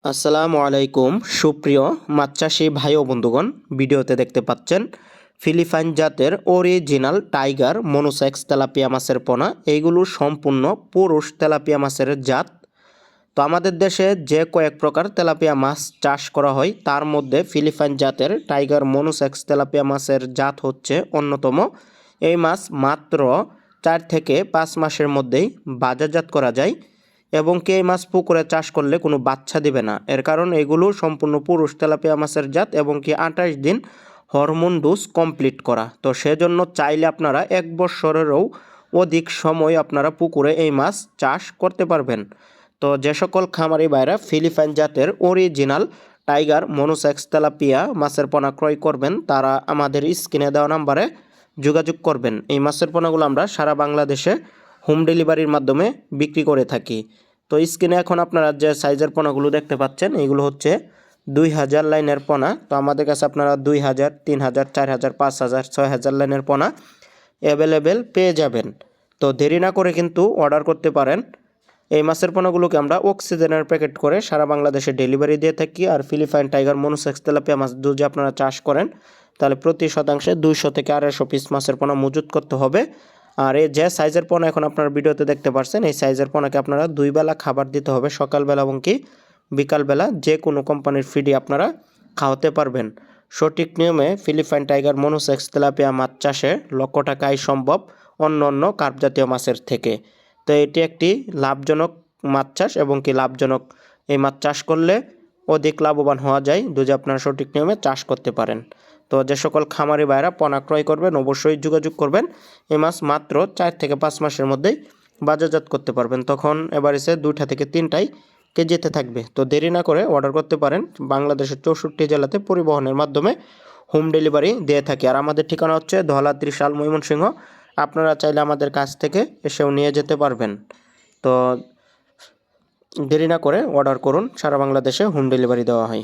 আসসালামু আলাইকুম সুপ্রিয় মাছ চাষি ভাই ও বন্ধুগণ, ভিডিওতে দেখতে পাচ্ছেন ফিলিপাইন জাতের অরিজিনাল টাইগার মনোসেক্স তেলাপিয়া মাছের পোনা। এইগুলো সম্পূর্ণ পুরুষ তেলাপিয়া মাছের জাত। তো আমাদের দেশে যে কয়েক প্রকার তেলাপিয়া মাছ চাষ করা হয় তার মধ্যে ফিলিপাইন জাতের টাইগার মনোসেক্স তেলাপিয়া মাছের জাত হচ্ছে অন্যতম। এই মাছ মাত্র 4 থেকে 5 মাসের মধ্যেই বাজারজাত করা যায় এবং কি এই মাছ পুকুরে চাষ করলে কোনো বাচ্চা দিবে না। এর কারণ এগুলো সম্পূর্ণ পুরুষ তেলাপিয়া মাছের জাত এবং কি 28 দিন হরমোন ডোজ কমপ্লিট করা। তো সেজন্য চাইলে আপনারা 1 বছরেরও অধিক সময় আপনারা পুকুরে এই মাছ চাষ করতে পারবেন। তো যে সকল খামারি ভাইরা ফিলিপাইন জাতের অরিজিনাল টাইগার মনোসেক্স তেলাপিয়া মাছের পোনা ক্রয় করবেন তারা আমাদের স্ক্রিনে দেওয়া নাম্বারে যোগাযোগ করবেন। এই মাছের পোনাগুলো আমরা সারা বাংলাদেশে হোম ডেলিভারির মাধ্যমে বিক্রি করে থাকি। তো স্ক্রিনে এখন আপনারা যে সাইজের পোনাগুলো দেখতে পাচ্ছেন এইগুলো হচ্ছে 2000 লাইনের পোনা। তো আমাদের কাছে আপনারা 2000, 3000, 4000, 5000, 6000 লাইনের পোনা অ্যাভেলেবেল পেয়ে যাবেন। তো দেরি না করে কিন্তু অর্ডার করতে পারেন। এই মাছের পোনাগুলোকে আমরা অক্সিজেনের প্যাকেট করে সারা বাংলাদেশে ডেলিভারি দিয়ে থাকি। আর ফিলিপাইন টাইগার মনোসেক্স তেলাপিয়া মাছ যদি আপনারা চাষ করেন তাহলে প্রতি শতাংশে 200 থেকে 250 পিস মাছের পোনা মজুত করতে হবে। আর এই যে সাইজের পোনা এখন আপনারা ভিডিওতে দেখতে পাচ্ছেন এই সাইজের পোনাকে আপনারা 2 বেলা খাবার দিতে হবে, সকালবেলা এবং কি বিকালবেলা। যে কোনো কোম্পানির ফিডই আপনারা খাওয়াতে পারবেন। সঠিক নিয়মে ফিলিপাইন টাইগার মনোসেক্স তেলাপিয়া মাছ চাষে লক্ষ টাকা আয় সম্ভব অন্য অন্য কার্প জাতীয় মাছের থেকে। তো এটি একটি লাভজনক মাছ চাষ এবং কি লাভজনক এই মাছ চাষ করলে অধিক লাভবান হওয়া যায় যদি আপনারা সঠিক নিয়মে চাষ করতে পারেন। তো যে সকল খামারি ভাইরা পোনা ক্রয় করবেন অবশ্যই যোগাযোগ করবেন। এই মাছ মাত্র 4 থেকে 5 মাসের মধ্যেই বাজারজাত করতে পারবেন। তখন এভারেজে 2টা থেকে 3টাই কেজিতে থাকবে। তো দেরি না করে অর্ডার করতে পারেন। বাংলাদেশের 64 জেলাতে পরিবহনের মাধ্যমে হোম ডেলিভারি দিয়ে থাকি। আর আমাদের ঠিকানা হচ্ছে ধলা ত্রিশাল, ময়মনসিংহ। আপনারা চাইলে আমাদের কাছ থেকে এসেও নিয়ে যেতে পারবেন। তো দেরি না করে অর্ডার করুন, সারা বাংলাদেশে হোম ডেলিভারি দেওয়া হয়।